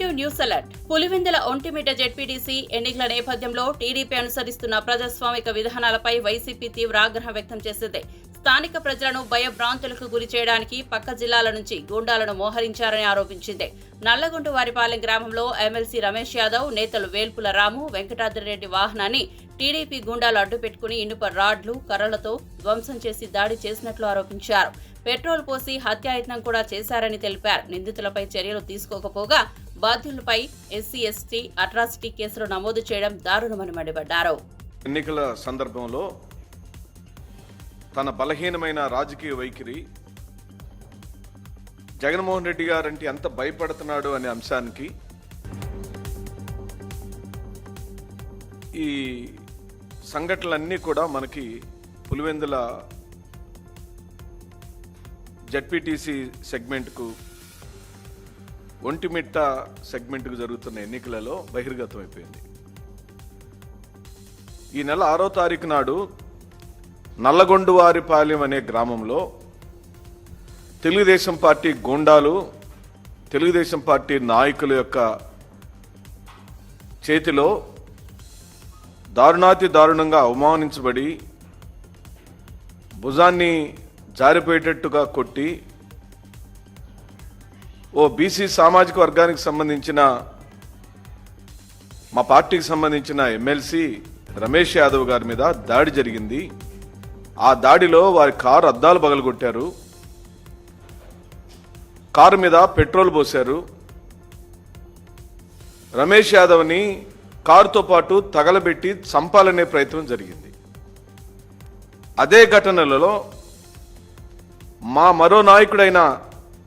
Executive news alert. Pulivendula Ontimitta ZPTC ఎన్నికల నేపథ్యంలో TDP అనుసరిస్తున్న ప్రజాస్వామిక విధానాలపై వైసీపీ తీవ్ర ఆగ్రహం వ్యక్తం చేసింది. స్థానిక ప్రజలను భయభ్రాంతులకు గురి చేయడానికి పక్క జిల్లాల నుంచి గూండాలను మోహరించారని ఆరోపించింది. నల్లగొండవారిపాలెం గ్రామంలో ఎమ్మెల్సీ రమేష్ యాదవ్, నేతలు వేల్పుల రాము, వెంకటాద్రిరెడ్డి వాహనాన్ని టీడీపీ గూండాలు అడ్డుపెట్టుకుని ఇనుప రాడ్లు, కర్రలతో ధ్వంసం చేసి దాడి చేసినట్లు ఆరోపించారు. పెట్రోల్ పోసి హత్యాయత్నం కూడా చేశారని తెలిపారు. నిందితులపై చర్యలు తీసుకోకపోగా బాధ్యులపై ఎస్సీ ఎస్టీ అట్రాసిటీ కేసులు నమోదు చేయడం దారుణమని మండిపడ్డారు. ఎన్నికల సందర్భంలో తన బలహీనమైన రాజకీయ వైఖరి, జగన్మోహన్ రెడ్డి గారంటే ఎంత భయపడుతున్నాడు అనే అంశానికి ఈ సంఘటనలన్నీ కూడా మనకి పులివెందుల జెడ్పీటీసీ సెగ్మెంట్కు, ఒంటిమిట్ట సెగ్మెంట్కు జరుగుతున్న ఎన్నికలలో బహిర్గతమైపోయింది. ఈ నెల 6వ తారీఖు నాడు నల్లగొండవారిపాలెం అనే గ్రామంలో తెలుగుదేశం పార్టీ గూండాలు, తెలుగుదేశం పార్టీ నాయకుల యొక్క చేతిలో దారుణాతి దారుణంగా అవమానించబడి భుజాన్ని జారిపోయేటట్టుగా కొట్టి ఓ బీసీ సామాజిక వర్గానికి సంబంధించిన మా పార్టీకి సంబంధించిన ఎమ్మెల్సీ రమేష్ యాదవ్ గారి మీద దాడి జరిగింది. ఆ దాడిలో వారి కారు అద్దాలు పగలగొట్టారు, కారు మీద పెట్రోల్ పోశారు, రమేష్ యాదవ్ని కారుతో పాటు తగలబెట్టి చంపాలనే ప్రయత్నం జరిగింది. అదే ఘటనలలో మా మరో నాయకుడైన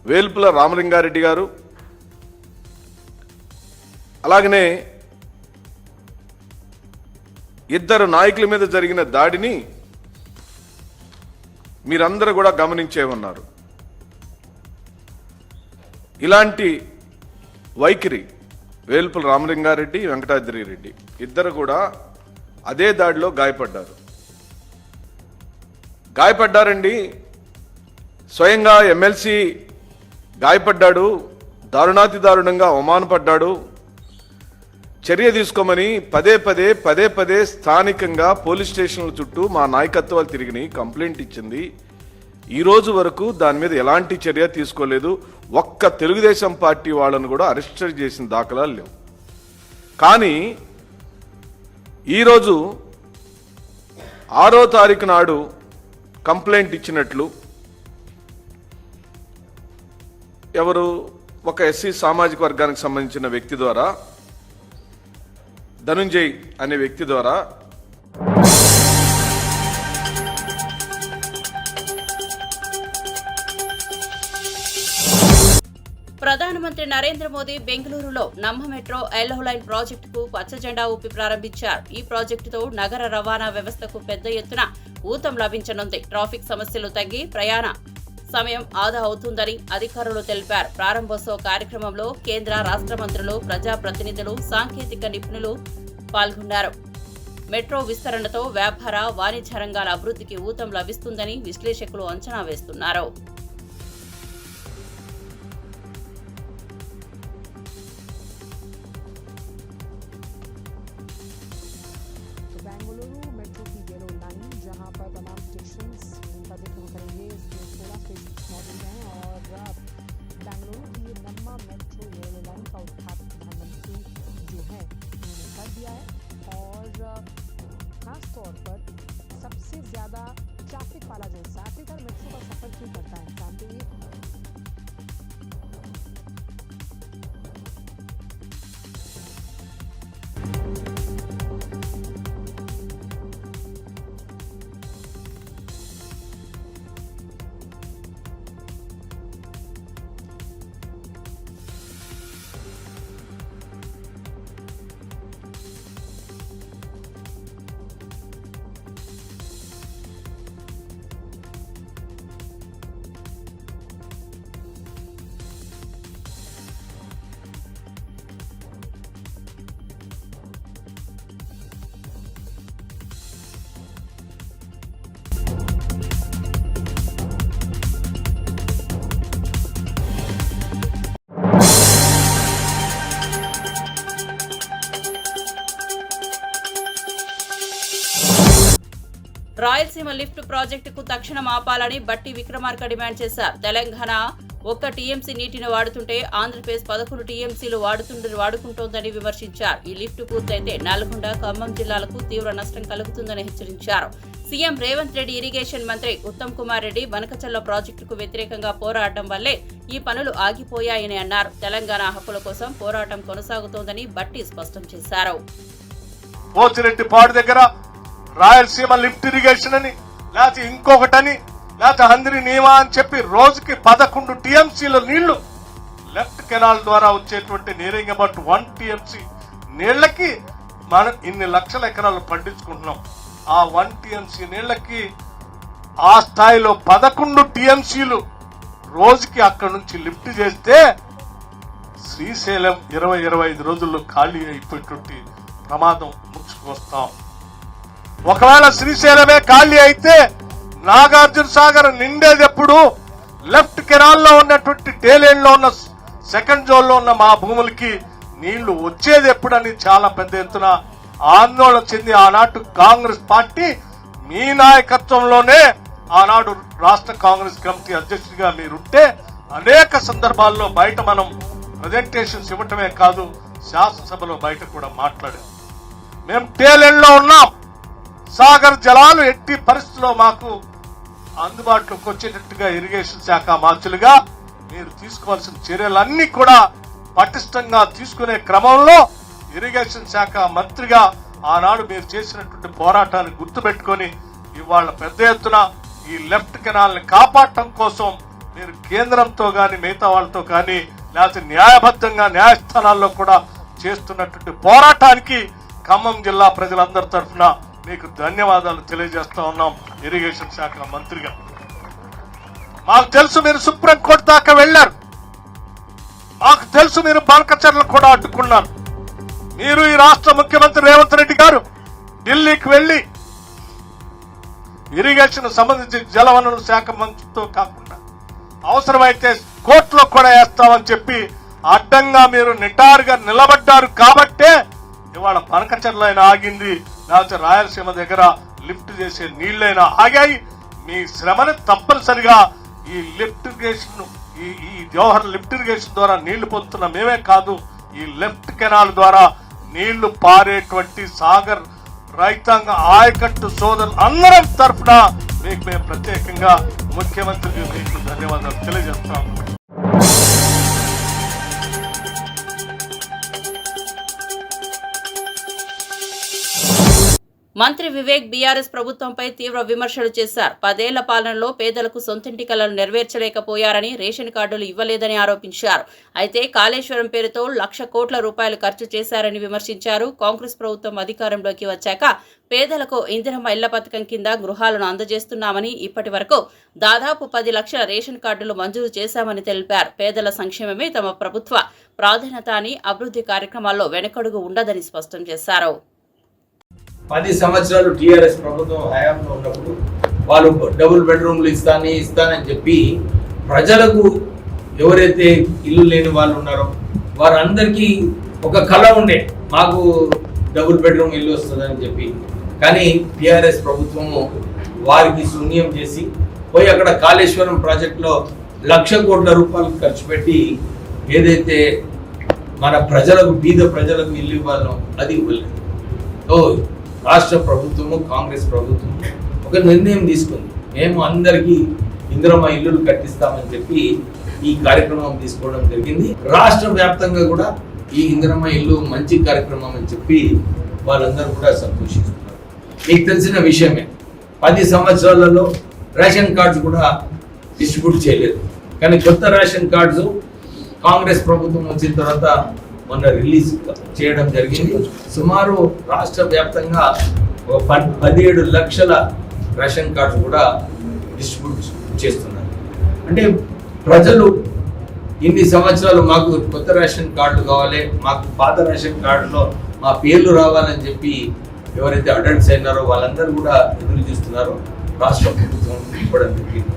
వేల్పుల రామలింగారెడ్డి గారు, అలాగనే ఇద్దరు నాయకుల మీద జరిగిన దాడిని మీరందరూ కూడా గమనించే ఉన్నారు. ఇలాంటి వైఖరి వేల్పుల రామలింగారెడ్డి, వెంకటాద్రిరెడ్డి ఇద్దరు కూడా అదే దాడిలో గాయపడ్డారండి. స్వయంగా ఎమ్మెల్సీ గాయపడ్డాడు, దారుణాతి దారుణంగా అవమానపడ్డాడు. చర్య తీసుకోమని పదే పదే స్థానికంగా పోలీస్ స్టేషన్ల చుట్టూ మా నాయకత్వాలు తిరిగి కంప్లైంట్ ఇచ్చింది. ఈ రోజు వరకు దాని మీద ఎలాంటి చర్య తీసుకోలేదు. ఒక్క తెలుగుదేశం పార్టీ వాళ్ళను కూడా అరెస్ట్ చేసిన దాఖలాలు లేవు. కానీ ఈరోజు 6వ తారీఖు నాడు కంప్లైంట్ ఇచ్చినట్లు ఎవరు ఒక ఎస్సీ సామాజిక వర్గానికి సంబంధించిన వ్యక్తి ద్వారా, ధనుంజయ్ అనే వ్యక్తి ద్వారా ప్రధానమంత్రి నరేంద్ర మోదీ బెంగళూరులో నమ్మ మెట్రో ఎల్లో లైన్ ప్రాజెక్టుకు పచ్చజెండా ఊపి ప్రారంభించారు. ఈ ప్రాజెక్టుతో నగర రవాణా వ్యవస్థకు పెద్ద ఎత్తున ఊతం లభించనుంది. ట్రాఫిక్ సమస్యలు తగ్గి ప్రయాణ సమయం ఆదా అవుతుందని అధికారులు తెలిపారు. ప్రారంభోత్సవ కార్యక్రమంలో కేంద్ర, రాష్ట్ర మంత్రులు, ప్రజాప్రతినిధులు, సాంకేతిక నిపుణులు పాల్గొన్నారు. మెట్రో విస్తరణతో వ్యాపార, వాణిజ్య రంగాల అభివృద్ధికి ఊతం లభిస్తుందని విశ్లేషకులు అంచనా వేస్తున్నారు. बेंगलुरु मेट्रो की येलो लाइन जहां पर तमाम स्टेशन का जिक्र करेंगे, इसमें 16 स्टेशन मौजूद हैं और बेंगलुरु की ये नम्मा मेट्रो येलो लाइन का उद्घाटन प्रधानमंत्री जो है उन्होंने कर दिया है और खास तौर पर सबसे ज्यादा ट्रैफिक वाला जो हिस्सा, आखिरकार मेट्रो का सफर क्यों करता है जानते हैं? రాయలసీమ లిఫ్ట్ ప్రాజెక్టుకు తక్షణం ఆపాలని బట్టి విక్రమార్క డిమాండ్ చేశారు. తెలంగాణ 1 టీఎంసీ నీటిని వాడుతుంటే ఆంధ్రప్రదేశ్ 11 టీఎంసీలు వాడుకుంటోందని విమర్శించారు. ఈ లిఫ్ట్ పూర్తయితే నల్గొండ, ఖమ్మం జిల్లాలకు తీవ్ర నష్టం కలుగుతుందని హెచ్చరించారు. సీఎం రేవంత్ రెడ్డి, ఇరిగేషన్ మంత్రి ఉత్తమ్ కుమార్ రెడ్డి బనకచర్ల ప్రాజెక్టుకు వ్యతిరేకంగా పోరాడడం వల్లే ఈ పనులు ఆగిపోయాయని అన్నారు. తెలంగాణ హక్కుల కోసం పోరాటం కొనసాగుతోందని బట్టి స్పష్టం చేశారు. పోచిరెడ్డిపాడు దగ్గర రాయలసీమ లిఫ్ట్ ఇరిగేషన్ అని లేకపోతే ఇంకొకటని లేకపోతే హంద్రి నీవా అని చెప్పి రోజుకి 11 టీఎంసీల నీళ్లు లెఫ్ట్ కెనాల్ ద్వారా వచ్చేటువంటి నీరింగ్ అబౌట్ 1 టీఎంసీ నీళ్లకి మనం ఇన్ని లక్షల ఎకరాలు పండించుకుంటున్నాం. ఆ 1 టీఎంసీ నీళ్లకి ఆ స్థాయిలో 11 టీఎంసీలు రోజుకి అక్కడి నుంచి లిఫ్ట్ చేస్తే శ్రీశైలం 20-25 రోజుల్లో ఖాళీ అయిపోయేటువంటి ప్రమాదం ముచ్చుకొస్తాం. ఒకవేళ శ్రీశైలమే ఖాళీ అయితే నాగార్జున సాగర్ నిండేది ఎప్పుడు? లెఫ్ట్ కెనాల్లో ఉన్నటువంటి టేలేన్ లో ఉన్న సెకండ్ జోన్ లో ఉన్న మా భూములకి నీళ్లు వచ్చేది ఎప్పుడని చాలా పెద్ద ఎత్తున ఆందోళన చెంది ఆనాడు కాంగ్రెస్ పార్టీ మీ నాయకత్వంలోనే ఆనాడు రాష్ట్ర కాంగ్రెస్ కమిటీ అధ్యక్షుడిగా మీరుంటే అనేక సందర్భాల్లో బయట మనం ప్రజెంటేషన్స్ ఇవ్వటమే కాదు, శాసనసభలో బయట కూడా మాట్లాడాం. మేము టేలెండ్ లో ఉన్నాం. సాగర్ జలాలు ఎట్టి పరిస్థితుల్లో మాకు అందుబాటులోకి వచ్చేటట్టుగా ఇరిగేషన్ శాఖ మంత్రులుగా మీరు తీసుకోవాల్సిన చర్యలన్నీ కూడా పటిష్టంగా తీసుకునే క్రమంలో ఇరిగేషన్ శాఖ మంత్రిగా ఆనాడు మీరు చేసినటువంటి పోరాటాన్ని గుర్తుపెట్టుకుని ఇవాళ పెద్ద ఎత్తున ఈ లెఫ్ట్ కెనాల్ ని కాపాడటం కోసం మీరు కేంద్రంతో గాని మిగతా వాళ్ళతో కానీ లేకపోతే న్యాయబద్ధంగా న్యాయస్థానాల్లో కూడా చేస్తున్నటువంటి పోరాటానికి ఖమ్మం జిల్లా ప్రజలందరి తరఫున మీకు ధన్యవాదాలు తెలియజేస్తా ఉన్నాం. ఇరిగేషన్ శాఖ మంత్రిగా మాకు తెలుసు మీరు సుప్రీంకోర్టు దాకా వెళ్లారు, మాకు తెలుసు మీరు బనకచర్లను కూడా అడ్డుకున్నారు. మీరు ఈ రాష్ట్ర ముఖ్యమంత్రి రేవంత్ రెడ్డి గారు ఢిల్లీకి వెళ్లి ఇరిగేషన్ సంబంధించి జలవనరుల శాఖ మంత్రితో కాకుండా అవసరమైతే కోర్టులో కూడా వేస్తామని చెప్పి అడ్డంగా మీరు నిటారుగా నిలబడ్డారు కాబట్టే ఇవాళ బనకచర్లైనా ఆగింది, లేకపోతే రాయలసీమ దగ్గర లిఫ్ట్ చేసే నీళ్లైనా ఆగాయి. మీ శ్రమని తప్పనిసరిగా ఈ లిఫ్ట్ ఇరిగేషన్ ఈ జవహర్ లిఫ్ట్ ఇరిగేషన్ ద్వారా నీళ్లు పొందుతున్న మేమే కాదు, ఈ లెఫ్ట్ కెనాల్ ద్వారా నీళ్లు పారేటువంటి సాగర్ రైతాంగ ఆయకట్టు సోదరులు అందరం తరఫున మీకు మేము ప్రత్యేకంగా ముఖ్యమంత్రికి మీకు ధన్యవాదాలు తెలియజేస్తాం. మంత్రి వివేక్ బీఆర్ఎస్ ప్రభుత్వంపై తీవ్ర విమర్శలు చేశారు. 10 ఏళ్ల పాలనలో పేదలకు సొంతింటి కలను నెరవేర్చలేకపోయారని, రేషన్ కార్డులు ఇవ్వలేదని ఆరోపించారు. అయితే కాళేశ్వరం పేరుతో 1,00,000 కోట్ల రూపాయలు ఖర్చు చేశారని విమర్శించారు. కాంగ్రెస్ ప్రభుత్వం అధికారంలోకి వచ్చాక పేదలకు ఇందిరమ్మ ఇళ్ల పథకం కింద గృహాలను అందజేస్తున్నామని, ఇప్పటి వరకు దాదాపు 10 లక్షల రేషన్ కార్డులు మంజూరు చేశామని తెలిపారు. పేదల సంక్షేమమే తమ ప్రభుత్వ ప్రాధాన్యత అని, అభివృద్ధి కార్యక్రమాల్లో వెనకడుగు ఉండదని స్పష్టం చేశారు. 10 సంవత్సరాలు టీఆర్ఎస్ ప్రభుత్వం హయాంలో ఉన్నప్పుడు వాళ్ళు డబుల్ బెడ్రూమ్లు ఇస్తానని చెప్పి ప్రజలకు ఎవరైతే ఇల్లు లేని వాళ్ళు ఉన్నారో వారందరికీ ఒక కళ ఉండే, మాకు డబుల్ బెడ్రూమ్ ఇల్లు వస్తుందని చెప్పి. కానీ టీఆర్ఎస్ ప్రభుత్వము వారికి శూన్యం చేసి పోయి అక్కడ కాళేశ్వరం ప్రాజెక్టులో 1,00,000 కోట్ల రూపాయలు ఖర్చు పెట్టి ఏదైతే మన ప్రజలకు బీద ప్రజలకు ఇల్లు ఇవ్వాలో అది ఇవ్వలేదు. రాష్ట్ర ప్రభుత్వము కాంగ్రెస్ ప్రభుత్వం ఒక నిర్ణయం తీసుకుంది, మేము అందరికీ ఇందిరమ్మ ఇల్లులు కట్టిస్తామని చెప్పి ఈ కార్యక్రమం తీసుకోవడం జరిగింది. రాష్ట్ర వ్యాప్తంగా కూడా ఈ ఇందిరమ్మ ఇల్లు మంచి కార్యక్రమం అని చెప్పి వాళ్ళందరూ కూడా సంతోషిస్తున్నారు. మీకు తెలిసిన విషయమే, 10 సంవత్సరాలలో రేషన్ కార్డ్స్ కూడా డిస్ట్రిబ్యూట్ చేయలేదు. కానీ కొత్త రేషన్ కార్డ్స్ కాంగ్రెస్ ప్రభుత్వం వచ్చిన తర్వాత మొన్న రిలీజ్ చేయడం జరిగింది. సుమారు రాష్ట్ర వ్యాప్తంగా 17 లక్షల రేషన్ కార్డ్స్ కూడా డిస్ట్రిబ్యూట్ చేస్తున్నారు. అంటే ప్రజలు ఇన్ని సంవత్సరాలు మాకు కొత్త రేషన్ కార్డు కావాలి, మాకు పాత రేషన్ కార్డులో మా పేర్లు రావాలని చెప్పి ఎవరైతే అటెండ్స్ అయినారో వాళ్ళందరూ కూడా ఎదురు చూస్తున్నారు. రాష్ట్ర ప్రభుత్వం ఇవ్వడం జరిగింది.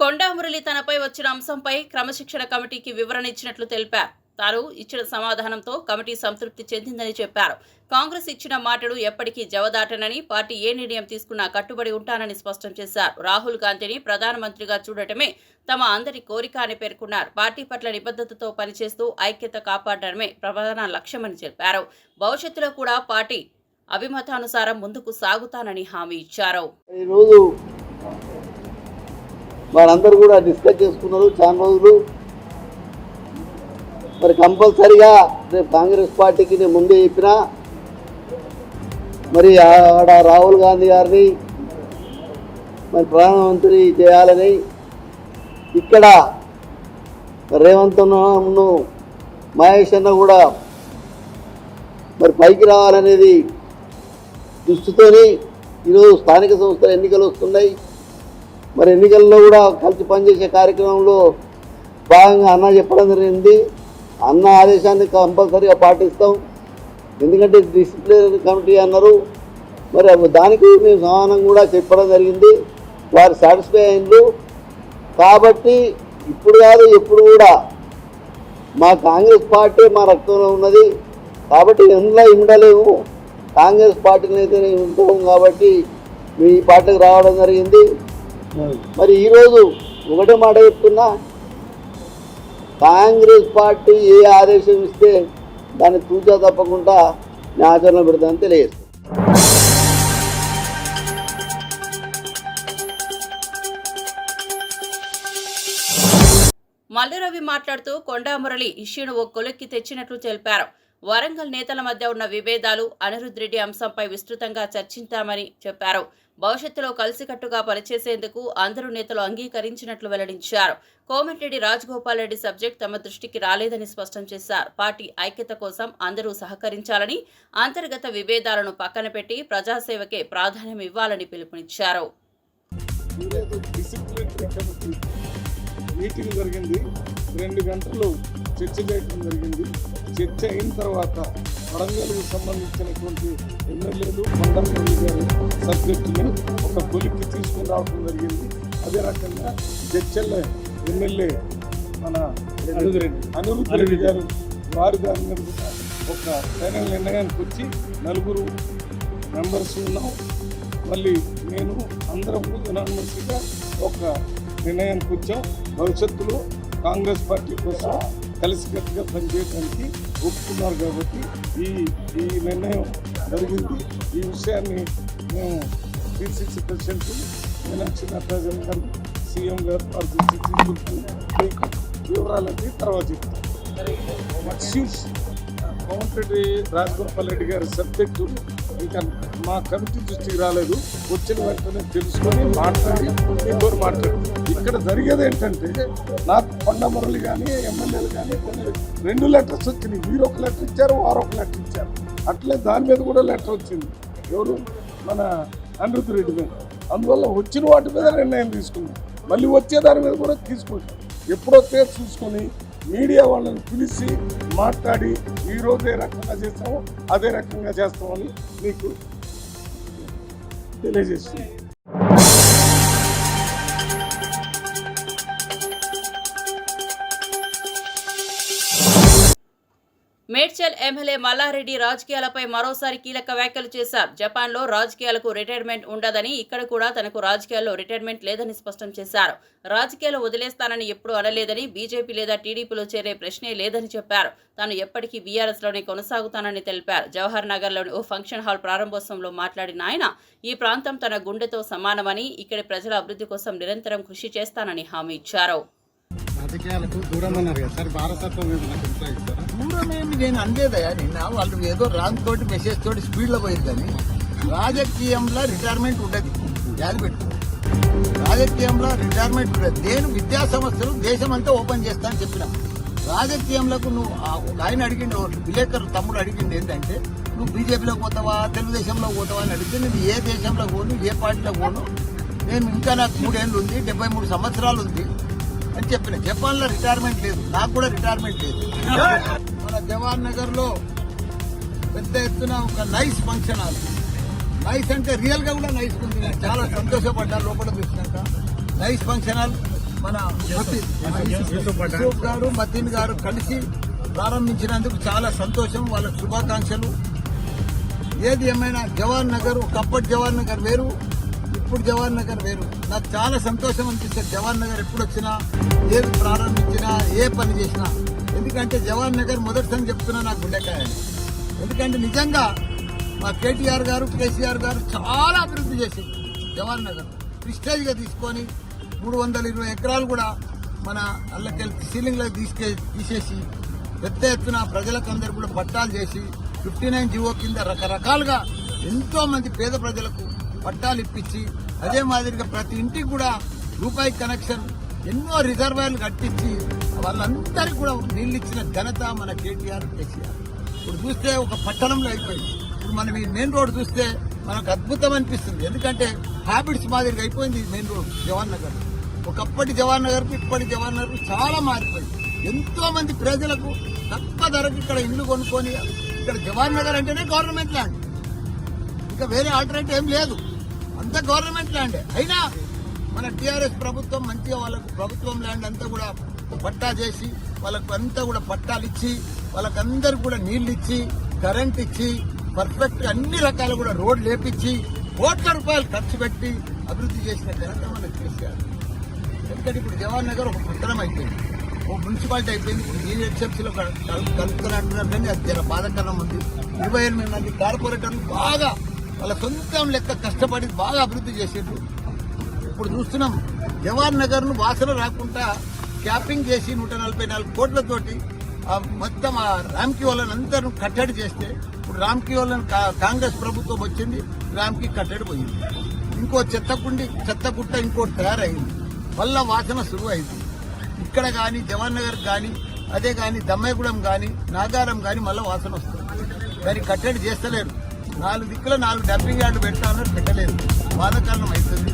కొండా మురళి తనపై వచ్చిన అంశంపై క్రమశిక్షణ కమిటీకి వివరణ ఇచ్చినట్లు తెలిపారు. తాను ఇచ్చిన సమాధానంతో కమిటీ సంతృప్తి చెందిందని చెప్పారు. కాంగ్రెస్ ఇచ్చిన మాటను ఎప్పటికీ జవదాటనని, పార్టీ ఏ నిర్ణయం తీసుకున్నా కట్టుబడి ఉంటానని స్పష్టం చేశారు. రాహుల్ గాంధీని ప్రధానమంత్రిగా చూడటమే తమ అందరి కోరిక అని పేర్కొన్నారు. పార్టీ పట్ల నిబద్ధతతో పనిచేస్తూ ఐక్యత కాపాడడమే ప్రధాన లక్ష్యమని చెప్పారు. భవిష్యత్తులో కూడా పార్టీ అభిమతానుసారం ముందుకు సాగుతానని హామీ ఇచ్చారు. ఈరోజు వాళ్ళందరూ కూడా డిస్కస్ చేసుకున్నారు చాలా రోజులు. మరి కంపల్సరిగా రేపు కాంగ్రెస్ పార్టీకి నేను ముందే చెప్పినా, మరి ఆడ రాహుల్ గాంధీ గారిని మరి ప్రధానమంత్రి చేయాలని, ఇక్కడ రేవంత్ అన్నను మహేష్ అన్న కూడా మరి పైకి రావాలనేది దృష్టితోని ఈరోజు స్థానిక సంస్థల ఎన్నికలు వస్తున్నాయి. మరి ఎన్నికల్లో కూడా కలిసి పనిచేసే కార్యక్రమంలో భాగంగా అన్న చెప్పడం జరిగింది. అన్న ఆదేశాన్ని కంపల్సరీగా పాటిస్తాం. ఎందుకంటే డిసిప్లినరీ కమిటీ అన్నారు. మరి దానికి మేము సమానం కూడా చెప్పడం జరిగింది. వారు సాటిస్ఫై అయినరు. కాబట్టి ఇప్పుడు కాదు ఎప్పుడు కూడా మా కాంగ్రెస్ పార్టీ మా రక్తంలో ఉన్నది. కాబట్టి ఎందులో ఉండలేము, కాంగ్రెస్ పార్టీని అయితే ఉంటాము. కాబట్టి మీ పార్టీకి రావడం జరిగింది. మరి ఈరోజు ఒకటే మాట చెప్తున్నా, కాంగ్రెస్ పార్టీ ఏ ఆదేశం ఇస్తే దాన్ని తూచా తప్పకుండా నేను ఆచరణ పెడతానని తెలియజేస్తాను. మల్లిరవి మాట్లాడుతూ కొండా మురళి ఇష్యూను ఓ కొలిక్కి తెచ్చినట్లు తెలిపారు. వరంగల్ నేతల మధ్య ఉన్న విభేదాలు, అనిరుద్ రెడ్డి అంశంపై విస్తృతంగా చర్చించామని చెప్పారు. భవిష్యత్తులో కలిసికట్టుగా పనిచేసేందుకు అందరూ నేతలు అంగీకరించినట్లు వెల్లడించారు. కోమటిరెడ్డి రాజగోపాల్ రెడ్డి సబ్జెక్ట్ తమ దృష్టికి రాలేదని స్పష్టం చేశారు. పార్టీ ఐక్యత కోసం అందరూ సహకరించాలని, అంతర్గత విభేదాలను పక్కన పెట్టి ప్రజాసేవకే ప్రాధాన్యం ఇవ్వాలని పిలుపునిచ్చారు. మీటింగ్ జరిగింది, 2 గంటలు చర్చ చేయడం జరిగింది. చర్చ అయిన తర్వాత వరంగల్కు సంబంధించినటువంటి ఎమ్మెల్యేలు కొండమూరి గారు సబ్జెక్టుని ఒక కొలిక్కి తీసుకుని రావడం జరిగింది. అదే రకంగా జడ్చల్ల ఎమ్మెల్యే మన అనిరుద్ రెడ్డి గారు వారి దాని మీద ఒక ఫైనల్ నిర్ణయానికి వచ్చి 4 మెంబర్స్ ఉన్నాం. మళ్ళీ నేను అందరం యునానిమస్గా ఒక నిర్ణయానికి వచ్చాం. భవిష్యత్తులో కాంగ్రెస్ పార్టీ కోసం కలిసికట్టుగా పనిచేయడానికి ఒప్పుకున్నారు. కాబట్టి ఈ నిర్ణయం జరిగింది. ఈ విషయాన్ని మేము పిసిసి ప్రెసిడెంట్ మీనాక్షి నటరాజన్ గారు, సీఎం గారు మీకు వివరాలన్నీ తర్వాత చెప్తాం. కోమటిరెడ్డి రాజగోపాల్ రెడ్డి గారి సబ్జెక్టు ఇంకా మా కమిటీ దృష్టికి రాలేదు. వచ్చిన వెంటనే తెలుసుకొని మాట్లాడి మీతో మాట్లాడి ఇక్కడ జరిగేది ఏంటంటే, నాకు కొండ మురళి కానీ ఎమ్మెల్యేలు కానీ 2 లెటర్స్ వచ్చినాయి. మీరు ఒక లెటర్ ఇచ్చారు, వారు ఒక లెటర్ ఇచ్చారు. అట్లే దాని మీద కూడా లెటర్ వచ్చింది. ఎవరు మన అనిరుద్ రెడ్డి మీద. అందువల్ల వచ్చిన వాటి మీద నిర్ణయం తీసుకున్నాం. మళ్ళీ వచ్చే దాని మీద కూడా తీసుకుంటాం. ఎప్పుడొస్తే చూసుకొని మీడియా వాళ్ళని పిలిచి మాట్లాడి ఈరోజు ఏ రకంగా చేస్తామో అదే రకంగా చేస్తామని మీకు తెలియజేస్తుంది. మేడ్చల్ ఎమ్మెల్యే మల్లారెడ్డి రాజకీయాలపై మరోసారి కీలక వ్యాఖ్యలు చేశారు. జపాన్లో రాజకీయాలకు రిటైర్మెంట్ ఉండదని, ఇక్కడ కూడా తనకు రాజకీయాల్లో రిటైర్మెంట్ లేదని స్పష్టం చేశారు. రాజకీయాలు వదిలేస్తానని ఎప్పుడూ అనలేదని, బీజేపీ లేదా టీడీపీలో చేరే ప్రశ్నే లేదని చెప్పారు. తాను ఎప్పటికీ బీఆర్ఎస్లోనే కొనసాగుతానని తెలిపారు. జవహర్ నగర్లోని ఓ ఫంక్షన్ హాల్ ప్రారంభోత్సవంలో మాట్లాడిన ఆయన, ఈ ప్రాంతం తన గుండెతో సమానమని, ఇక్కడి ప్రజల అభివృద్ధి కోసం నిరంతరం కృషి చేస్తానని హామీ ఇచ్చారు. రాజకీయాలకు దూరం అన్నారు కదా సార్, భారతత్వం దూరమేమి నేను అందేదయా. నిన్న వాళ్ళు ఏదో రాంగ్ తోటి మెసేజ్ తోటి స్పీడ్లో పోయింది. కానీ రాజకీయంలో రిటైర్మెంట్ ఉండదు. జాలి పెట్టు, రాజకీయంలో రిటైర్మెంట్ ఉండదు. నేను విద్యా సంస్థలు దేశం అంతా ఓపెన్ చేస్తా అని చెప్పిన. రాజకీయంలోకి నువ్వు ఆయన అడిగిండు, విలేకరు తమ్ముడు అడిగింది ఏంటంటే, నువ్వు బీజేపీలోకి పోతావా తెలుగుదేశంలో పోతావా అని అడిగితే, నేను ఏ దేశంలో పోను, ఏ పార్టీలో పోను, నేను ఇంకా నాకు 3 ఏళ్ళు ఉంది, 73 సంవత్సరాలు ఉంది అని చెప్పిన. జపాన్లో రిటైర్మెంట్ లేదు, నాకు కూడా రిటైర్మెంట్ లేదు. మన జవహర్ నగర్లో పెద్ద ఎత్తున ఒక నైస్ ఫంక్షన్ హాల్, నైస్ అంటే రియల్గా కూడా నైస్ ఉంది. చాలా సంతోషపడ్డా లోపల చూసినాక. నైస్ ఫంక్షన్ హాల్ మన యూసుఫ్ గారు మతీన్ గారు కలిసి ప్రారంభించినందుకు చాలా సంతోషం. వాళ్ళకు శుభాకాంక్షలు. ఏది ఏమైనా జవహర్ నగర్, ఒకప్పటి జవహర్ నగర్ వేరు, ఇప్పుడు జవహర్ నగర్ వేరు. నాకు చాలా సంతోషం అనిపిస్తుంది జవహర్ నగర్ ఎప్పుడు వచ్చినా, ఏది ప్రారంభించినా, ఏ పని చేసినా. ఎందుకంటే జవహర్ నగర్ మొదటిసారి చెప్తున్నా నాకు గుండెకాయ. ఎందుకంటే నిజంగా మా కేటీఆర్ గారు, కేసీఆర్ గారు చాలా అభివృద్ధి చేసింది జవహర్ నగర్. ప్రిస్టేజ్గా తీసుకొని 320 ఎకరాలు కూడా మన అల్లకెళ్ళి సీలింగ్లకు తీసేసి పెద్ద ఎత్తున ప్రజలకు అందరూ కూడా పట్టాలు చేసి 59 జీవో కింద రకరకాలుగా ఎంతో మంది పేద ప్రజలకు పట్టాలు ఇప్పించి, అదే మాదిరిగా ప్రతి ఇంటికి కూడా రూపాయి కనెక్షన్, ఎన్నో రిజర్వాయర్లు కట్టించి వాళ్ళందరికీ కూడా నీళ్ళు ఇచ్చిన ఘనత మన కేటీఆర్, కేసీఆర్. ఇప్పుడు చూస్తే ఒక పట్టణంలో అయిపోయింది. ఇప్పుడు మనం ఈ మెయిన్ రోడ్ చూస్తే మనకు అద్భుతం అనిపిస్తుంది. ఎందుకంటే హ్యాబిట్స్ మాదిరిగా అయిపోయింది ఈ మెయిన్ రోడ్ జవహర్ నగర్. ఒకప్పటి జవహర్ నగర్కు ఇప్పటి జవహర్ నగర్కు చాలా మారిపోయింది. ఎంతో మంది ప్రజలకు తక్కువ ధరకు ఇక్కడ ఇల్లు కొనుక్కొని, ఇక్కడ జవహర్ నగర్ అంటేనే గవర్నమెంట్ ల్యాండ్, ఇంకా వేరే ఆల్టర్నేటివ్ ఏం లేదు, అంతా గవర్నమెంట్ ల్యాండే. అయినా మన టీఆర్ఎస్ ప్రభుత్వం మంచిగా వాళ్ళకు ప్రభుత్వం ల్యాండ్ అంతా కూడా పట్టా చేసి, వాళ్ళకు అంతా కూడా పట్టాలు ఇచ్చి, వాళ్ళకందరూ కూడా నీళ్లు ఇచ్చి, కరెంట్ ఇచ్చి, పర్ఫెక్ట్ అన్ని రకాలు కూడా రోడ్లు లేపించి, కోట్ల రూపాయలు ఖర్చు పెట్టి అభివృద్ధి చేసిన ఘనత మనకు కేసీఆర్. ఎందుకంటే ఇప్పుడు జవహర్ నగర్ ఒక పట్టణం అయిపోయింది, ఒక మున్సిపాలిటీ అయిపోయింది. ఇప్పుడు జీహెచ్ఎంసీలో కలుపుతున్నట్టున్నారు, కానీ అది చాలా బాధాకరం ఉంది. 28 మంది కార్పొరేటర్లు బాగా వాళ్ళ సొంతం లెక్క కష్టపడి బాగా అభివృద్ధి చేసేట్టు ఇప్పుడు చూస్తున్నాం. జవహర్ నగర్ ను వాసన రాకుండా క్యాపింగ్ చేసి 144 కోట్లతోటి మొత్తం ఆ రామ్కీ వాళ్ళని అందరూ కట్టడి చేస్తే, ఇప్పుడు రామ్కీ వాళ్ళని కాంగ్రెస్ ప్రభుత్వం వచ్చింది, రామ్కీ కట్టడి పోయింది. ఇంకో చెత్త గుట్ట ఇంకోటి తయారైంది, వల్ల వాసన సులువు అయింది. ఇక్కడ కానీ జవహర్ నగర్ కానీ, అదే కానీ దమ్మాయిగూడెం కానీ, నాగారం కానీ మళ్ళీ వాసన వస్తుంది. దాన్ని కట్టడి చేస్తలేరు. 4 దిక్కుల 4 డంపింగ్ యార్డు పెట్టాలన్నారు, పెట్టలేదు. బాధాకరణం అవుతుంది.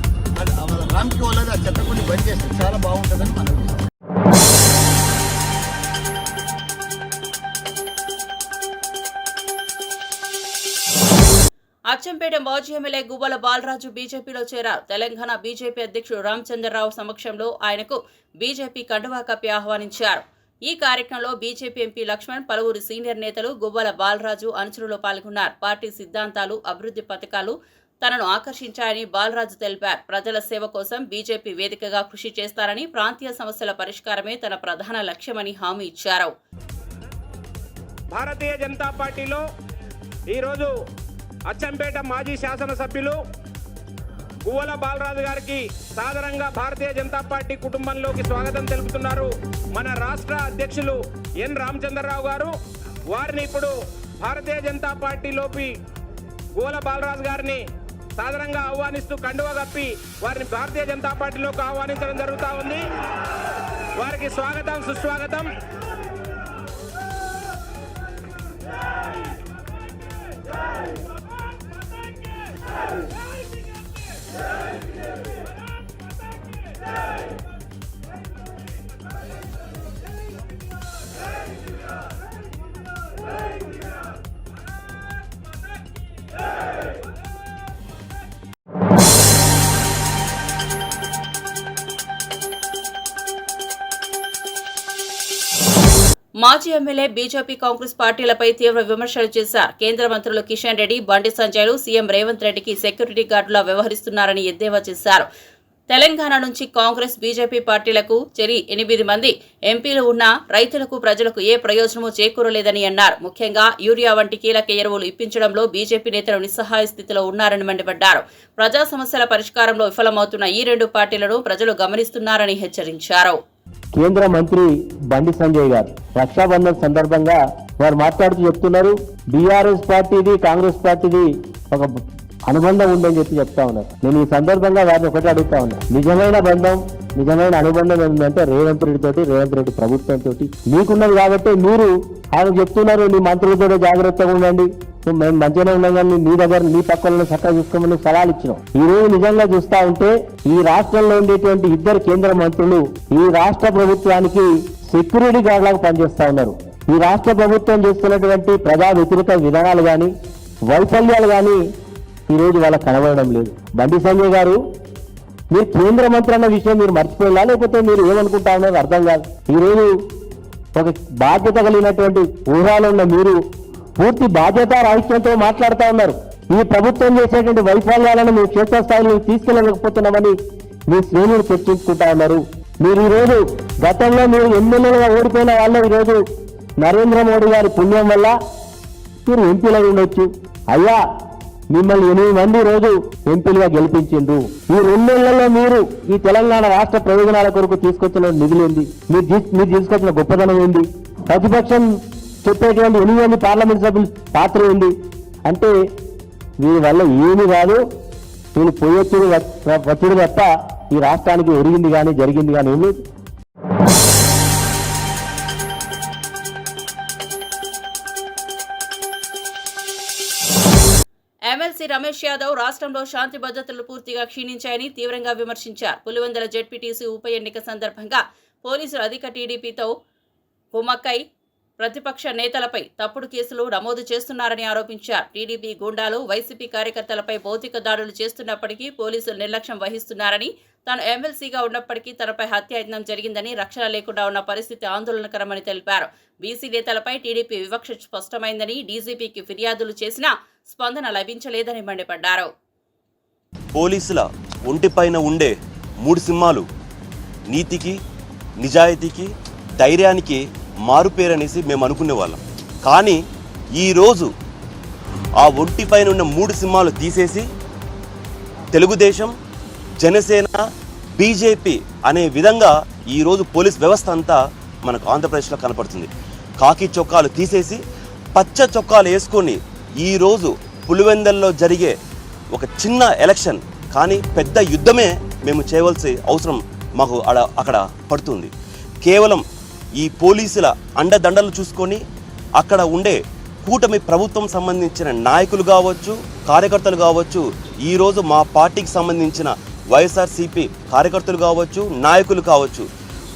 రామ్కి వాళ్ళది ఆ చెత్తకుండి బంద్ చేస్తే చాలా బాగుంటుందని మనం. అచ్చంపేట మాజీ ఎమ్మెల్యే గువ్వల బాలరాజు బీజేపీలో చేరారు. తెలంగాణ బీజేపీ అధ్యక్షుడు రామచంద్రరావు సమక్షంలో ఆయనకు బీజేపీ కండువా కప్పి ఆహ్వానించారు. ఈ కార్యక్రమంలో బీజేపీ ఎంపీ లక్ష్మణ్, పలువురు సీనియర్ నేతలు, గువ్వల బాలరాజు అనుచరులు పాల్గొన్నారు. పార్టీ సిద్ధాంతాలు, అభివృద్ధి పథకాలు తనను ఆకర్షించాయని బాలరాజు తెలిపారు. ప్రజల సేవ కోసం బీజేపీ వేదికగా కృషి చేస్తారని, ప్రాంతీయ సమస్యల పరిష్కారమే తన ప్రధాన లక్ష్యమని హామీ ఇచ్చారు. భారతీయ జనతా పార్టీలో ఈరోజు అచ్చంపేట మాజీ శాసనసభ్యులు గువ్వల బాలరాజు గారికి సాదరంగా భారతీయ జనతా పార్టీ కుటుంబంలోకి స్వాగతం తెలుపుతున్నారు మన రాష్ట్ర అధ్యక్షులు ఎన్ రామచంద్రరావు గారు. వారిని ఇప్పుడు భారతీయ జనతా పార్టీలోకి గువ్వల బాలరాజు గారిని సాదరంగా ఆహ్వానిస్తూ కండువా కప్పి వారిని భారతీయ జనతా పార్టీలోకి ఆహ్వానించడం జరుగుతూ ఉంది. వారికి స్వాగతం, సుస్వాగతం. మాజీ ఎమ్మెల్యే బీజేపీ, కాంగ్రెస్ పార్టీలపై తీవ్ర విమర్శలు చేశారు. కేంద్ర మంత్రులు కిషన్ రెడ్డి, బండి సంజయ్లు సీఎం రేవంత్ రెడ్డికి సెక్యూరిటీ గార్డులా వ్యవహరిస్తున్నారని ఎద్దేవా చేశారు. తెలంగాణ నుంచి కాంగ్రెస్, బీజేపీ పార్టీలకు చెరి 8 మంది ఎంపీలు ఉన్నా రైతులకు, ప్రజలకు ఏ ప్రయోజనమూ చేకూరలేదని అన్నారు. ముఖ్యంగా యూరియా వంటి కీలక ఎరువులు ఇప్పించడంలో బీజేపీ నేతలు నిస్సహాయ స్థితిలో ఉన్నారని మండిపడ్డారు. ప్రజా సమస్యల పరిష్కారంలో విఫలమవుతున్న ఈ 2 పార్టీలను ప్రజలు గమనిస్తున్నారని హెచ్చరించారు. కేంద్ర మంత్రి బండి సంజయ్ గారు రక్షాబంధన్ సందర్భంగా వారు మాట్లాడుతూ చెప్తున్నారు, బీఆర్ఎస్ పార్టీది, కాంగ్రెస్ పార్టీది ఒక అనుబంధం ఉందని చెప్తా ఉన్నారు. నేను ఈ సందర్భంగా వారిని ఒకటి అడుగుతా ఉన్నా, నిజమైన బంధం, నిజమైన అనుబంధం ఏంటంటే రేవంత్ రెడ్డి ప్రభుత్వంతో మీకున్నది. కాబట్టి మీరు ఆయన చెప్తున్నారు, నీ మంత్రులతో జాగ్రత్తగా ఉండండి, మేము మంచిగానే ఉన్నాం, కానీ నీ దగ్గర నీ పక్కన చక్కగా చూసుకోమని సలహాలు ఇచ్చినాం. ఈ రోజు నిజంగా చూస్తా ఉంటే ఈ రాష్ట్రంలో ఉండేటువంటి 2 కేంద్ర మంత్రులు ఈ రాష్ట్ర ప్రభుత్వానికి సెక్యూరిటీ గార్డులాగా పనిచేస్తా ఉన్నారు. ఈ రాష్ట్ర ప్రభుత్వం చేస్తున్నటువంటి ప్రజా వ్యతిరేక విధానాలు కానీ, వైఫల్యాలు కానీ ఈ రోజు వాళ్ళకి కనబడడం లేదు. బండి సంజయ్ గారు మీరు కేంద్ర మంత్రి అన్న విషయం మీరు మర్చిపోయినా, లేకపోతే మీరు ఏమనుకుంటా ఉన్నది అర్థం కాదు. ఈరోజు ఒక బాధ్యత కలిగినటువంటి ఊహాలో ఉన్న మీరు పూర్తి బాధ్యత రాహిత్యంతో మాట్లాడుతూ ఉన్నారు. ఈ ప్రభుత్వం చేసేటువంటి వైఫల్యాలను మీరు క్షేత్రస్థాయిలో తీసుకెళ్ళలేకపోతున్నామని మీ శ్రేణులు చర్చించుకుంటా ఉన్నారు. మీరు ఈరోజు గతంలో మీరు ఎమ్మెల్యేలుగా ఓడిపోయిన వాళ్ళు ఈరోజు నరేంద్ర మోడీ గారి పుణ్యం వల్ల మీరు ఎంపీలుగా ఉండొచ్చు. అయ్యా, మిమ్మల్ని 8 మంది రోజు ఎంపీలుగా గెలిపించిండ్రు. ఈ 2 నెలల్లో మీరు ఈ తెలంగాణ రాష్ట్ర ప్రయోజనాల కొరకు తీసుకొచ్చిన నిధులేంది? మీరు తీసుకొచ్చిన గొప్పదనం ఏంది? ప్రతిపక్షం చెప్పేటువంటి 8 మంది పార్లమెంట్ సభ్యుల పాత్ర ఏంది? అంటే వీరి వల్ల ఏమి కాదు, వీళ్ళు పోయొచ్చుడు వచ్చుడు తప్ప ఈ రాష్ట్రానికి ఒరిగింది కానీ జరిగింది కానీ ఏమి. ఎమ్మెల్సీ రమేష్ యాదవ్ రాష్ట్రంలో శాంతి భద్రతలు పూర్తిగా క్షీణించాయని తీవ్రంగా విమర్శించారు. పులివెందుల జెడ్పీటీసీ ఉప ఎన్నిక సందర్భంగా పోలీసులు అధిక టీడీపీతో కుమ్మక్కై ప్రతిపక్ష నేతలపై తప్పుడు కేసులు నమోదు చేస్తున్నారని ఆరోపించారు. టీడీపీ గూండాలు వైసీపీ కార్యకర్తలపై భౌతిక దాడులు చేస్తున్నప్పటికీ పోలీసులు నిర్లక్ష్యం వహిస్తున్నారని, తాను ఎమ్మెల్సీగా ఉన్నప్పటికీ తనపై హత్యాయత్నం జరిగిందని, రక్షణ లేకుండా ఉన్న పరిస్థితి ఆందోళనకరమని తెలిపారు. బీసీ నేతలపై టీడీపీ వివక్ష స్పష్టమైందని, డీజీపీకి ఫిర్యాదులు చేసినా స్పందన లభించలేదని మండిపడ్డారు. పోలీసుల ఒంటిపైన ఉండే 3 సింహాలు నీతికి, నిజాయితీకి, ధైర్యానికి మారుపేరనేసి మేము అనుకునేవాళ్ళం. కానీ ఈరోజు ఆ ఒంటిపైన ఉన్న 3 సింహాలు తీసేసి తెలుగుదేశం, జనసేన, బీజేపీ అనే విధంగా ఈరోజు పోలీస్ వ్యవస్థ అంతా మనకు ఆంధ్రప్రదేశ్లో కనపడుతుంది. కాకి చొక్కాలు తీసేసి పచ్చ చొక్కాలు వేసుకొని ఈరోజు పులివెందల్లో జరిగే ఒక చిన్న ఎలక్షన్ కానీ పెద్ద యుద్ధమే మేము చేయవలసిన అవసరం మాకు అక్కడ పడుతుంది. కేవలం ఈ పోలీసుల అండదండలు చూసుకొని అక్కడ ఉండే కూటమి ప్రభుత్వం సంబంధించిన నాయకులు కావచ్చు, కార్యకర్తలు కావచ్చు, ఈరోజు మా పార్టీకి సంబంధించిన వైఎస్ఆర్సీపీ కార్యకర్తలు కావచ్చు, నాయకులు కావచ్చు,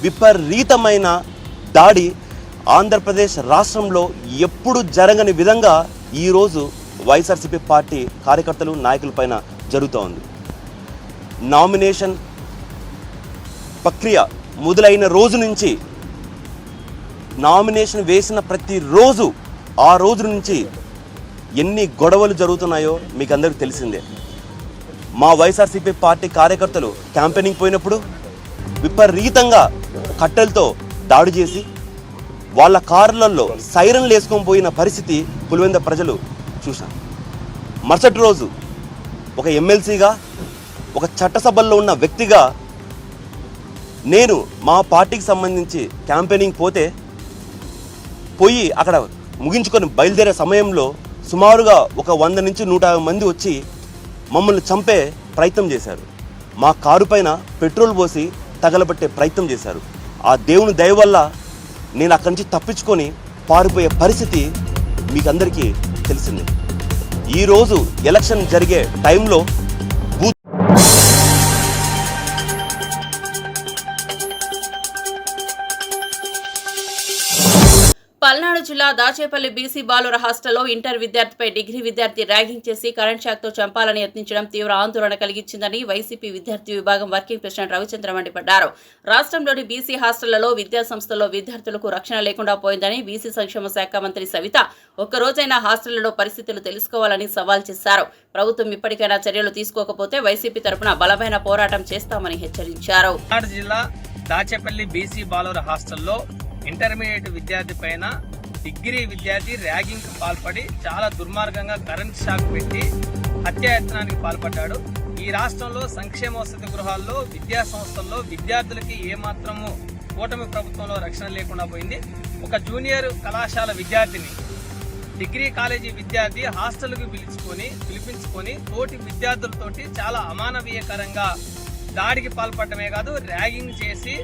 విపరీతమైన దాడి ఆంధ్రప్రదేశ్ రాష్ట్రంలో ఎప్పుడు జరగని విధంగా ఈరోజు వైఎస్ఆర్సీపీ పార్టీ కార్యకర్తలు, నాయకులపైన జరుగుతూ ఉంది. నామినేషన్ ప్రక్రియ మొదలైన రోజు నుంచి నామినేషన్ వేసిన ప్రతిరోజు ఆ రోజు నుంచి ఎన్ని గొడవలు జరుగుతున్నాయో మీకు అందరికీ తెలిసిందే. మా వైఎస్ఆర్సీపీ పార్టీ కార్యకర్తలు క్యాంపెయినింగ్ పోయినప్పుడు విపరీతంగా కట్టెలతో దాడి చేసి వాళ్ళ కార్లలో సైరన్లు వేసుకొని పోయిన పరిస్థితి పులివెంద ప్రజలు చూశారు. మరుసటి రోజు ఒక ఎమ్మెల్సీగా, ఒక చట్టసభల్లో ఉన్న వ్యక్తిగా నేను మా పార్టీకి సంబంధించి క్యాంపెయినింగ్ పోయి అక్కడ ముగించుకొని బయలుదేరే సమయంలో సుమారుగా ఒక 100 నుంచి 150 మంది వచ్చి మమ్మల్ని చంపే ప్రయత్నం చేశారు. మా కారు పైన పెట్రోల్ పోసి తగలబెట్టే ప్రయత్నం చేశారు. ఆ దేవుని దయ వల్ల నేను అక్కడి నుంచి తప్పించుకొని పారిపోయే పరిస్థితి మీకు అందరికీ తెలిసిందే. ఈరోజు ఎలక్షన్ జరిగే టైంలో పల్నాడు జిల్లా దాచేపల్లి బీసీ బాలుర హాస్టల్లో ఇంటర్ విద్యార్థిపై డిగ్రీ విద్యార్థి ర్యాగింగ్ చేసి కరెంట్ షాక్తో చంపాలని యత్నించడం తీవ్ర ఆందోళన కలిగించిందని వైసీపీ విద్యార్థి విభాగం వర్కింగ్ ప్రెసిడెంట్ రవిచంద్ర మండిపడ్డారు. రాష్ట్రంలోని బీసీ హాస్టళ్లలో విద్యాసంస్థల్లో విద్యార్థులకు రక్షణ లేకుండా పోయిందని బీసీ సంక్షేమ శాఖ మంత్రి సవిత ఒక్కరోజైనా హాస్టళ్లలో పరిస్థితులు తెలుసుకోవాలని సవాల్ చేశారు. ప్రభుత్వం ఇప్పటికైనా చర్యలు తీసుకోకపోతే వైసీపీ తరపున బలమైన పోరాటం చేస్తామని హెచ్చరించారు. జిల్లా దాచేపల్లి బీసీ బాలుర హాస్టల్లో ఇంటర్మీడియట్ విద్యార్థి పైన డిగ్రీ విద్యార్థి ర్యాగింగ్ కు పాల్పడి చాలా దుర్మార్గంగా కరెంట్ షాక్ పెట్టి హత్యాయత్నానికి పాల్పడ్డాడు. ఈ రాష్ట్రంలో సంక్షేమ వసతి గృహాల్లో, విద్యా సంస్థల్లో విద్యార్థులకి ఏమాత్రము కూటమి ప్రభుత్వంలో రక్షణ లేకుండా పోయింది. ఒక జూనియర్ కళాశాల విద్యార్థిని డిగ్రీ కాలేజీ విద్యార్థి హాస్టల్కు పిలిపించుకొని తోటి విద్యార్థులతోటి చాలా అమానవీయకరంగా దాడికి పాల్పడమే కాదు, ర్యాగింగ్ చేసి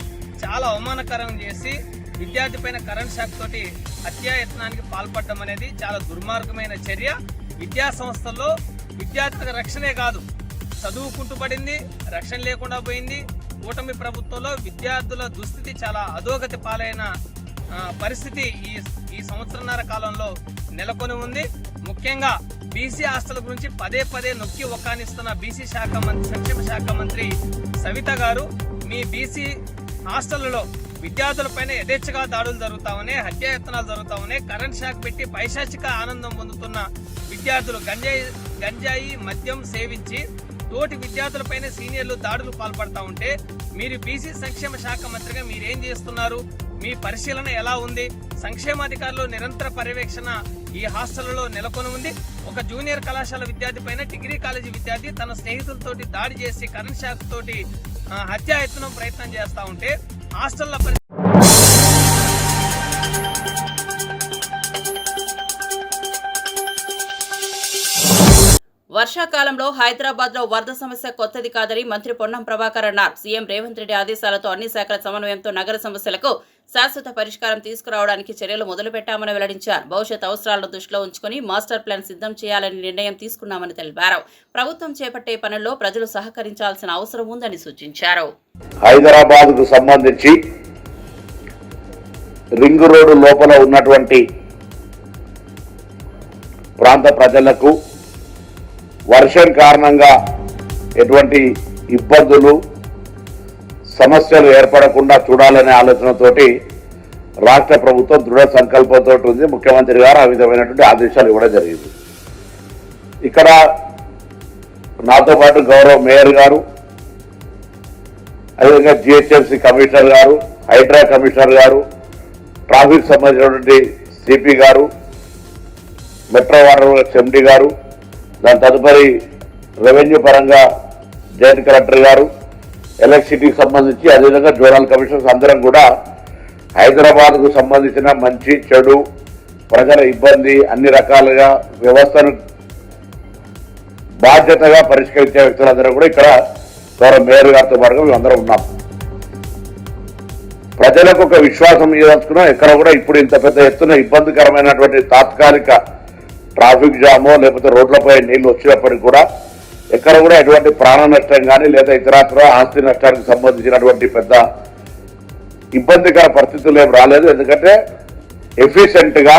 చాలా అవమానకరం చేసి విద్యార్థి పైన కరెంట్ షాక్ తోటి హత్యాయత్నానికి పాల్పడడం అనేది చాలా దుర్మార్గమైన చర్య. విద్యా సంస్థల్లో విద్యార్థులకు రక్షణే కాదు, చదువుకుంటూ పడింది, రక్షణ లేకుండా పోయింది. కూటమి ప్రభుత్వంలో విద్యార్థుల దుస్థితి చాలా అధోగతి పాలైన పరిస్థితి ఈ సంవత్సరన్నర కాలంలో నెలకొని ఉంది. ముఖ్యంగా బీసీ హాస్టల్ గురించి పదే పదే నొక్కి ఒక్కానిస్తున్న బీసీ సంక్షేమ శాఖ మంత్రి సవిత గారు, మీ బీసీ హాస్టళ్లలో విద్యార్థులపైన యథేచ్ఛగా దాడులు జరుగుతామని, హత్యాయత్నాలు జరుగుతామని, కరెంట్ షాక్ పెట్టి పైశాచిక ఆనందం పొందుతున్న విద్యార్థులు గంజాయి మద్యం సేవించి తోటి విద్యార్థులపైన సీనియర్లు దాడులు పాల్పడతా ఉంటే మీరు బీసీ సంక్షేమ శాఖ మంత్రిగా మీరేం చేస్తున్నారు? మీ పరిశీలన ఎలా ఉంది? సంక్షేమాధికారులు నిరంతర పర్యవేక్షణ ఈ హాస్టళ్లలో నెలకొని ఉంది. ఒక జూనియర్ కళాశాల విద్యార్థి పైన డిగ్రీ కాలేజీ విద్యార్థి తన స్నేహితులతోటి దాడి చేసి కరెంట్ షాక్ తోటి హత్యాయత్నం ప్రయత్నం చేస్తా ఉంటే హాస్టళ్ల వర్షాకాలంలో హైదరాబాద్ లో వరద సమస్య కొత్తది కాదని మంత్రి పొన్నం ప్రభాకర్ అన్నారు. సీఎం రేవంత్ రెడ్డి ఆదేశాలతో అన్ని శాఖల సమన్వయంతో నగర సమస్యలకు శాశ్వత పరిష్కారం తీసుకురావడానికి చర్యలు మొదలుపెట్టామని వెల్లడించారు. భవిష్యత్ అవసరాలను దృష్టిలో ఉంచుకుని మాస్టర్ ప్లాన్ సిద్ధం చేయాలని నిర్ణయం తీసుకున్నామని తెలిపారు. ప్రభుత్వం చేపట్టే పనుల్లో ప్రజలు సహకరించాల్సిన అవసరం ఉందని సూచించారు. హైదరాబాద్ కు సంబంధించి రింగ్ రోడ్డు లోపల ఉన్నటువంటి ప్రాంత ప్రజలకు వర్షం కారణంగా ఎటువంటి ఇబ్బందులు సమస్యలు ఏర్పడకుండా చూడాలనే ఆలోచనతోటి రాష్ట్ర ప్రభుత్వం దృఢ సంకల్పంతో ఉంది. ముఖ్యమంత్రి గారు ఆ విధమైనటువంటి ఆదేశాలు ఇవ్వడం జరిగింది. ఇక్కడ నాతో పాటు గౌరవ మేయర్ గారు, అదేవిధంగా జిహెచ్ఎంసీ కమిషనర్ గారు, హైడ్రా కమిషనర్ గారు, ట్రాఫిక్ సంబంధించినటువంటి సిపి గారు, మెట్రో వాటర్ వర్క్స్ ఎండి గారు, దాని తదుపరి రెవెన్యూ పరంగా జాయింట్ కలెక్టర్ గారు, ఎలక్ట్రిసిటీకి సంబంధించి అదేవిధంగా జోనల్ కమిషనర్స్ అందరం కూడా హైదరాబాద్కు సంబంధించిన మంచి చెడు ప్రజల ఇబ్బంది అన్ని రకాలుగా వ్యవస్థను బాధ్యతగా పరిష్కరించే వ్యక్తులందరూ కూడా ఇక్కడ గౌరవ మేయర్ గారితో పాటుగా మేమందరం ఉన్నాం. ప్రజలకు ఒక విశ్వాసం ఇవ్వాల్సుకున్నాం. ఎక్కడ కూడా ఇప్పుడు ఇంత పెద్ద ఎత్తున ఇబ్బందికరమైనటువంటి తాత్కాలిక ట్రాఫిక్ జామో లేకపోతే రోడ్లపై నీళ్లు వచ్చినప్పటికీ కూడా ఎక్కడ కూడా ఎటువంటి ప్రాణ నష్టం కానీ లేదా ఇతరత్ర ఆస్తి నష్టానికి సంబంధించినటువంటి పెద్ద ఇబ్బందికర పరిస్థితులు ఏం రాలేదు. ఎందుకంటే ఎఫిషియెంట్ గా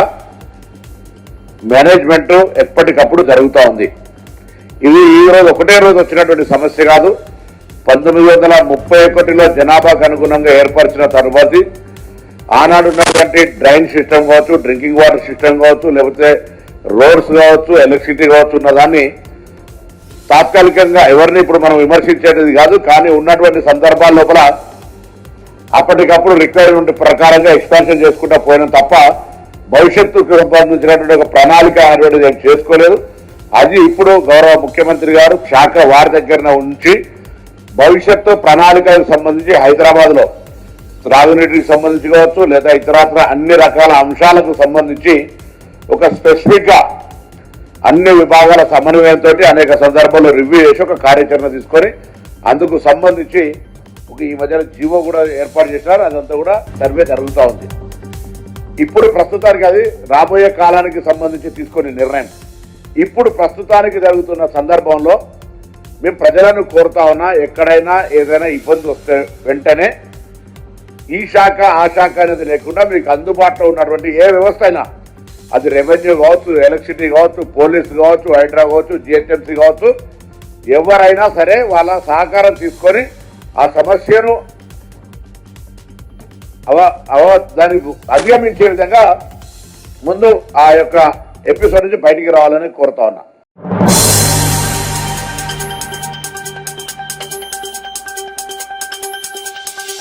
మేనేజ్మెంట్ ఎప్పటికప్పుడు జరుగుతూ ఉంది. ఇది ఈ రోజు ఒకటే రోజు వచ్చినటువంటి సమస్య కాదు. 1931లో జనాభాకు అనుగుణంగా ఏర్పరిచిన తరువాత ఆనాడు ఉన్నటువంటి డ్రైన్ సిస్టమ్ కావచ్చు, డ్రింకింగ్ వాటర్ సిస్టమ్ కావచ్చు, లేకపోతే రోడ్స్ కావచ్చు, ఎలక్ట్రిసిటీ కావచ్చు ఉన్నదాన్ని తాత్కాలికంగా ఎవరిని ఇప్పుడు మనం విమర్శించేది కాదు. కానీ ఉన్నటువంటి సందర్భాల లోపల అప్పటికప్పుడు రిక్వైర్మెంట్ ప్రకారంగా ఎక్స్పాన్షన్ చేసుకుంటూ పోయినా తప్ప భవిష్యత్తుకు సంబంధించినటువంటి ఒక ప్రణాళిక అనేటువంటిది ఏం చేసుకోలేదు. అది ఇప్పుడు గౌరవ ముఖ్యమంత్రి గారు శాఖ వారి దగ్గర ఉంచి భవిష్యత్తు ప్రణాళికలకు సంబంధించి హైదరాబాద్ లో త్రాగునీటికి సంబంధించి కావచ్చు లేదా ఇతరత్ర అన్ని రకాల అంశాలకు సంబంధించి ఒక స్పెసిఫిక్ గా అన్ని విభాగాల సమన్వయంతో అనేక సందర్భాల్లో రివ్యూ చేసి ఒక కార్యాచరణ తీసుకొని అందుకు సంబంధించి ఈ మధ్యన జీవో కూడా ఏర్పాటు చేశారు. అదంతా కూడా సర్వే జరుగుతూ ఉంది. ఇప్పుడు ప్రస్తుతానికి అది రాబోయే కాలానికి సంబంధించి తీసుకునే నిర్ణయం. ఇప్పుడు ప్రస్తుతానికి జరుగుతున్న సందర్భంలో మేము ప్రజలను కోరుతా ఉన్నా, ఎక్కడైనా ఏదైనా ఇబ్బంది వస్తే వెంటనే ఈ శాఖ ఆ శాఖ అనేది లేకుండా మీకు అందుబాటులో ఉన్నటువంటి ఏ వ్యవస్థ అయినా, అది రెవెన్యూ కావచ్చు, ఎలక్ట్రిసిటీ కావచ్చు, పోలీసు కావచ్చు, హైడ్రా కావచ్చు, జిహెచ్ఎంసీ కావచ్చు, ఎవరైనా సరే వాళ్ళ సహకారం తీసుకొని ఆ సమస్యను దాన్ని అధిగమించే విధంగా ముందు ఆ యొక్క ఎపిసోడ్ నుంచి బయటికి రావాలని కోరుతా ఉన్నా.